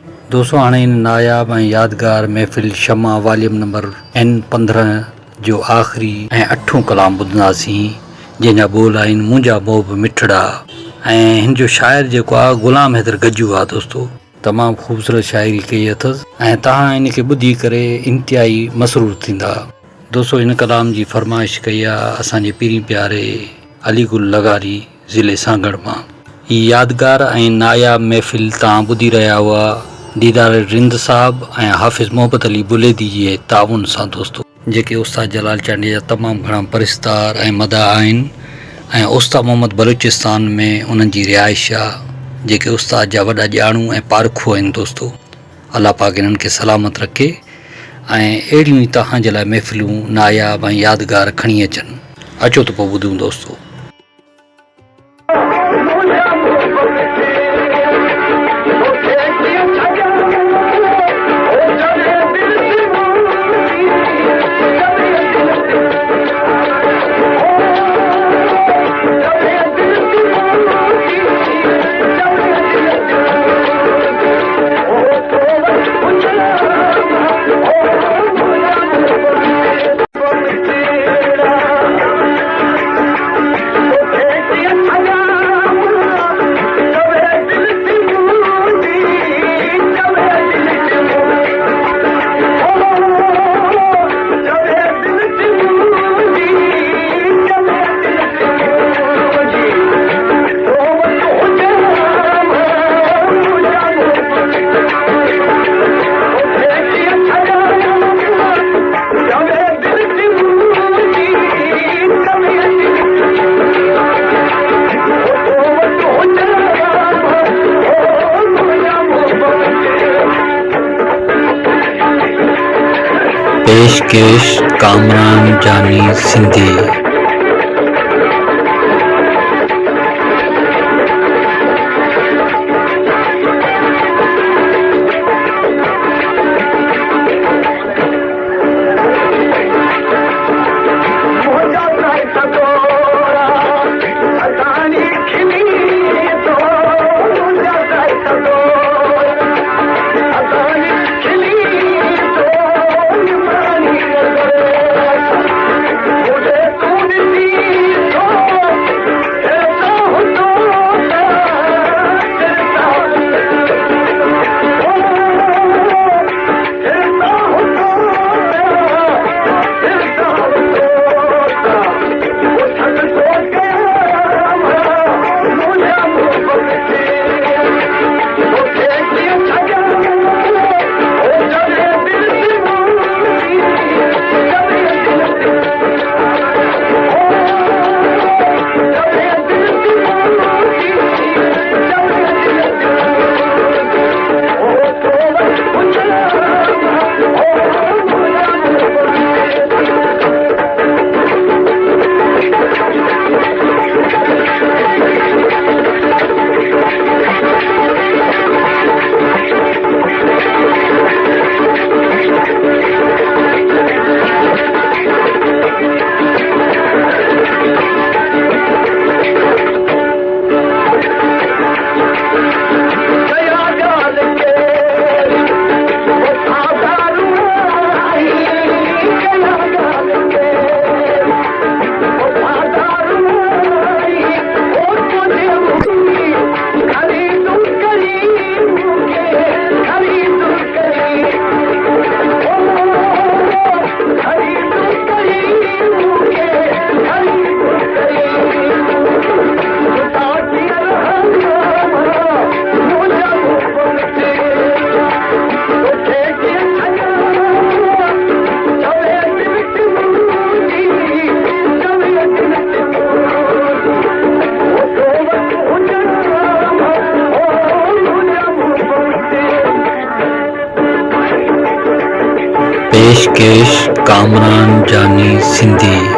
दोस्तों हाणे इन नायाब ऐं यादगार महफ़िल शमा वॉल्यूम नंबर N15 जो आख़िरी ऐं 8हों कलाम ॿुधंदासीं, जंहिंजा ॿोल आहिनि मुंहिंजा मोह मिठड़ा। ऐं हिन जो शाइर जेको आहे ग़ुलाम हैदर गज्जू आहे। दोस्तों तमामु ख़ूबसूरत शाइरी कई अथसि ऐं तव्हां इन खे ॿुधी करे इंतिहाई मसरूर थींदा। दोस्तों हिन कलाम जी फरमाइश कई आहे असांजे पीरी प्यारे अलीगुल लगारी ज़िले सांगड़ मां। हीअ यादगार ऐं नायाब महफ़िल तव्हां ॿुधी रहिया हुआ दीदार रिंद साहब ऐं हाफ़िज़ मोहब्बत अली बुलेदी जे ताउन सां। दोस्तों जेके उस्ताद जलाल चांडी जा तमामु घणा परिस्तार ऐं मदा आहिनि ऐं उस्ताद मोहम्मद बलूचिस्तान में उन्हनि जी रिहाइश आहे, जेके उस्ताद जा वॾा ॼाणू ऐं पारखू आहिनि। दोस्तों अल्लाह पाक इन्हनि खे सलामत रखे ऐं अहिड़ियूं ई तव्हांजे लाइ महफ़िलूं नायाब ऐं यादगार खणी अचनि। अचो त पोइ ॿुधूं। दोस्तों पेशकेश कामरान जानी सिंधी। पेशकेश कामरान जानी सिंधी।